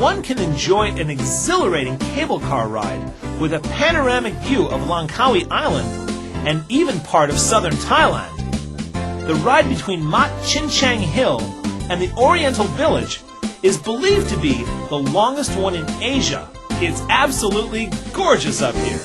one can enjoy an exhilarating cable car ride with a panoramic view of Langkawi Island and even part of southern Thailand. The ride between Mat Chinchang Hill and the Oriental Village is believed to be the longest one in Asia. It's absolutely gorgeous up here.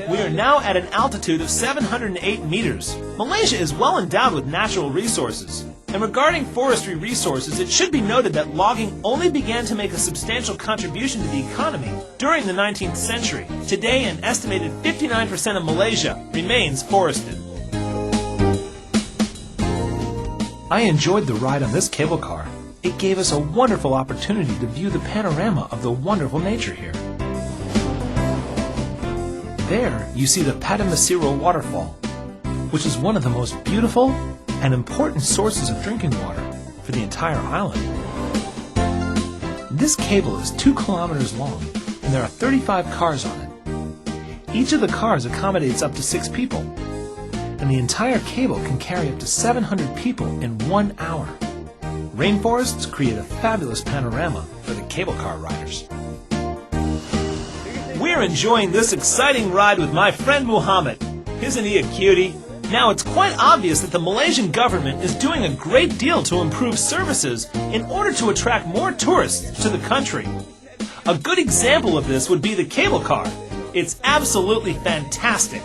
We are now at an altitude of 708 meters. Malaysia is well endowed with natural resources. And regarding forestry resources, it should be noted that logging only began to make a substantial contribution to the economy during the 19th century. Today, an estimated 59% of Malaysia remains forested. I enjoyed the ride on this cable car. It gave us a wonderful opportunity to view the panorama of the wonderful nature here. There, you see the Padamasiro waterfall, which is one of the most beautiful and important sources of drinking water for the entire island. This cable is 2 kilometers long, and there are 35 cars on it. Each of the cars accommodates up to 6 people, and the entire cable can carry up to 700 people in 1 hour. Rainforests create a fabulous panorama for the cable car riders. We're enjoying this exciting ride with my friend Muhammad. Isn't he a cutie? Now, it's quite obvious that the Malaysian government is doing a great deal to improve services in order to attract more tourists to the country. A good example of this would be the cable car. It's absolutely fantastic.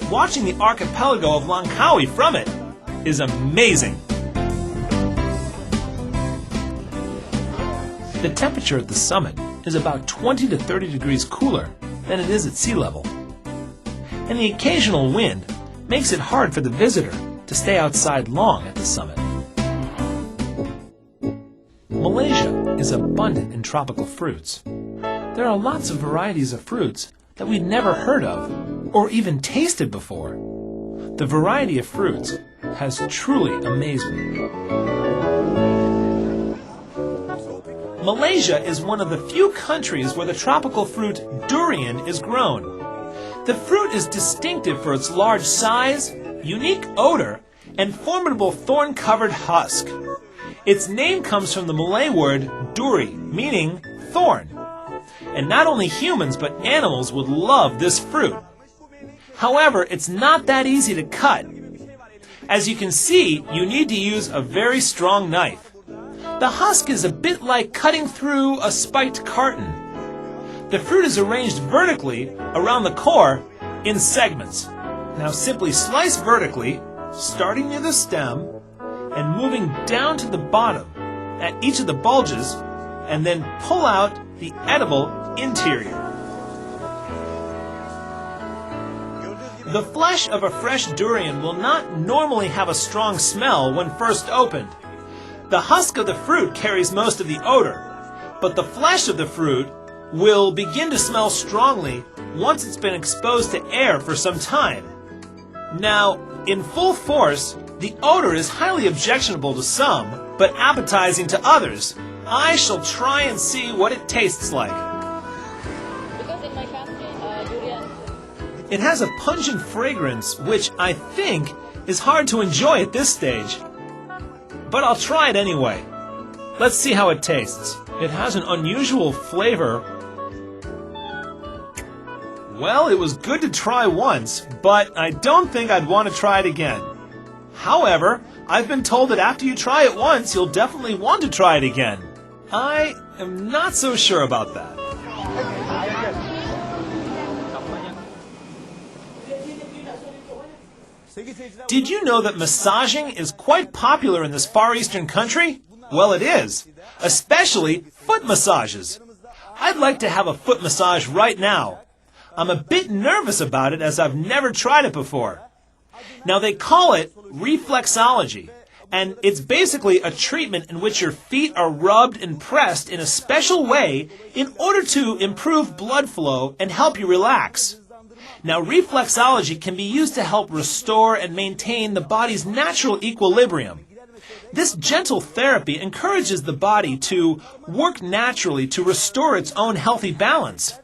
Watching the archipelago of Langkawi from it is amazing. The temperature at the summit is about 20 to 30 degrees cooler than it is at sea level. And the occasional wind makes it hard for the visitor to stay outside long at the summit. Malaysia is abundant in tropical fruits. There are lots of varieties of fruits that we'd never heard of or even tasted before. The variety of fruits has truly amazed me. Malaysia is one of the few countries where the tropical fruit durian is grown. The fruit is distinctive for its large size, unique odor, and formidable thorn-covered husk. Its name comes from the Malay word duri, meaning thorn. And not only humans but animals would love this fruit. However, it's not that easy to cut. As you can see, you need to use a very strong knife. The husk is a bit like cutting through a spiked carton. The fruit is arranged vertically around the core in segments. Now simply slice vertically, starting near the stem and moving down to the bottom at each of the bulges, and then pull out the edible interior. The flesh of a fresh durian will not normally have a strong smell when first opened. The husk of the fruit carries most of the odor, but the flesh of the fruit will begin to smell strongly once it's been exposed to air for some time. Now, in full force, the odor is highly objectionable to some, but appetizing to others. I shall try and see what it tastes like. Because in my country, durian. It has a pungent fragrance, which I think is hard to enjoy at this stage. But I'll try it anyway. Let's see how it tastes. It has an unusual flavor. Well, it was good to try once, but I don't think I'd want to try it again. However, I've been told that after you try it once, you'll definitely want to try it again. I am not so sure about that. Did you know that massaging is quite popular in this Far Eastern country? Well, it is, especially foot massages. I'd like to have a foot massage right now. I'm a bit nervous about it as I've never tried it before. Now, they call it reflexology, and it's basically a treatment in which your feet are rubbed and pressed in a special way in order to improve blood flow and help you relax. Now, reflexology can be used to help restore and maintain the body's natural equilibrium. This gentle therapy encourages the body to work naturally to restore its own healthy balance.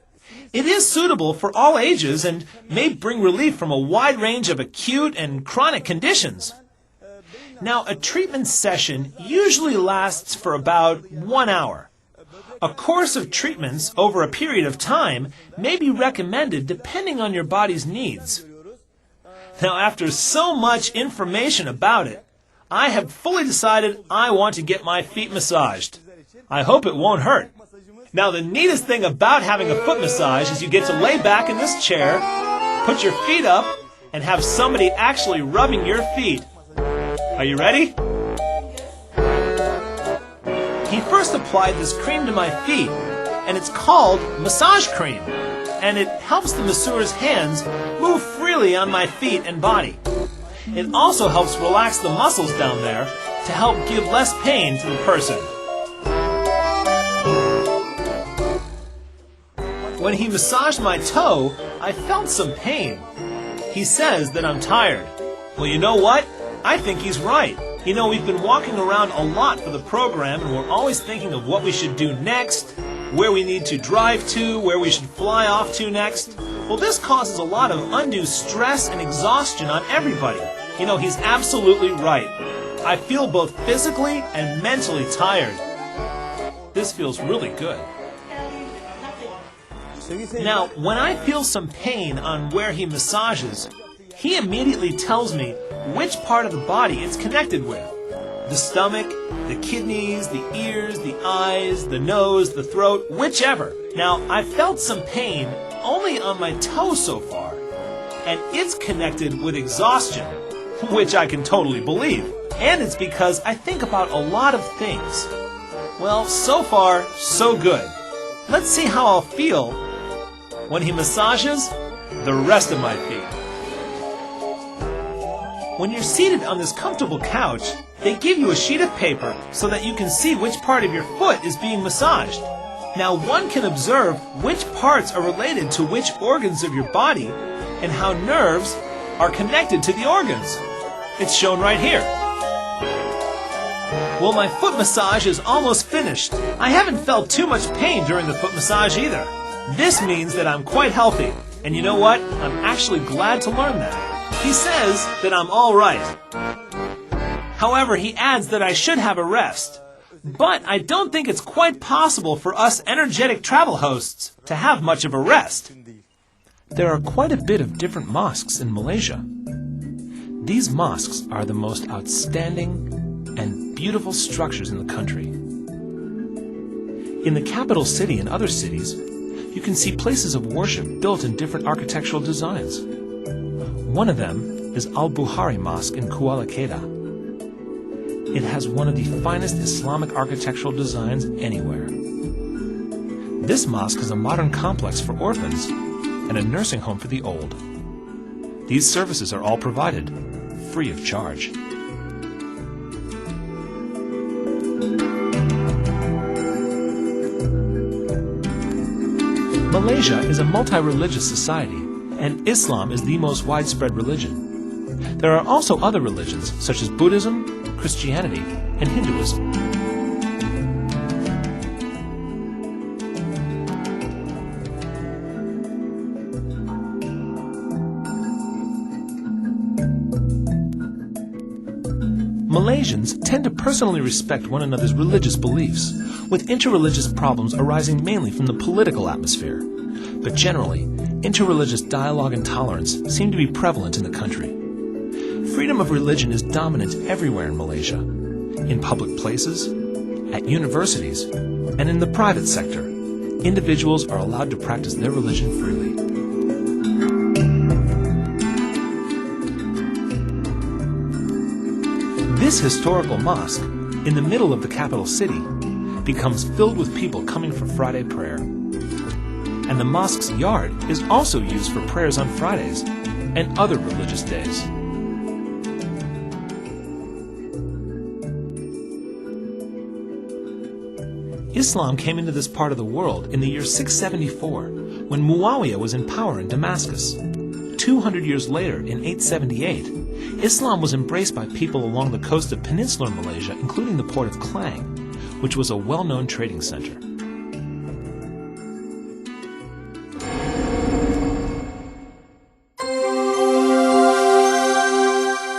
It is suitable for all ages and may bring relief from a wide range of acute and chronic conditions. Now, a treatment session usually lasts for about 1 hour. A course of treatments over a period of time may be recommended depending on your body's needs. Now, after so much information about it, I have fully decided I want to get my feet massaged. I hope it won't hurt. Now, the neatest thing about having a foot massage is you get to lay back in this chair, put your feet up, and have somebody actually rubbing your feet. Are you ready? He first applied this cream to my feet, and it's called massage cream, and it helps the masseur's hands move freely on my feet and body. It also helps relax the muscles down there to help give less pain to the person. When he massaged my toe, I felt some pain. He says that I'm tired. Well, you know what? I think he's right. You know, we've been walking around a lot for the program, and we're always thinking of what we should do next, where we need to drive to, where we should fly off to next. Well, this causes a lot of undue stress and exhaustion on everybody. You know, he's absolutely right. I feel both physically and mentally tired. This feels really good. Now, when I feel some pain on where he massages, he immediately tells me which part of the body it's connected with. The stomach, the kidneys, the ears, the eyes, the nose, the throat, whichever. Now, I've felt some pain only on my toe so far, and it's connected with exhaustion, which I can totally believe. And it's because I think about a lot of things. Well, so far, so good. Let's see how I'll feel when he massages the rest of my feet. When you're seated on this comfortable couch, they give you a sheet of paper so that you can see which part of your foot is being massaged. Now, one can observe which parts are related to which organs of your body and how nerves are connected to the organs. It's shown right here. Well, my foot massage is almost finished. I haven't felt too much pain during the foot massage either. This means that I'm quite healthy. And you know what? I'm actually glad to learn that. He says that I'm all right. However, he adds that I should have a rest. But I don't think it's quite possible for us energetic travel hosts to have much of a rest. There are quite a bit of different mosques in Malaysia. These mosques are the most outstanding and beautiful structures in the country. In the capital city and other cities, you can see places of worship built in different architectural designs. One of them is Al-Buhari Mosque in Kuala Kedah. It has one of the finest Islamic architectural designs anywhere. This mosque is a modern complex for orphans and a nursing home for the old. These services are all provided free of charge. Malaysia is a multi-religious society, and Islam is the most widespread religion. There are also other religions, such as Buddhism, Christianity, and Hinduism. Malaysians tend to personally respect one another's religious beliefs, with interreligious problems arising mainly from the political atmosphere. But generally, interreligious dialogue and tolerance seem to be prevalent in the country. Freedom of religion is dominant everywhere in Malaysia, in public places, at universities, and in the private sector. Individuals are allowed to practice their religion freely. This historical mosque, in the middle of the capital city, becomes filled with people coming for Friday prayer. And the mosque's yard is also used for prayers on Fridays and other religious days. Islam came into this part of the world in the year 674, when Muawiyah was in power in Damascus. 200 years later, in 878, Islam was embraced by people along the coast of peninsular Malaysia, including the port of Klang, which was a well-known trading center.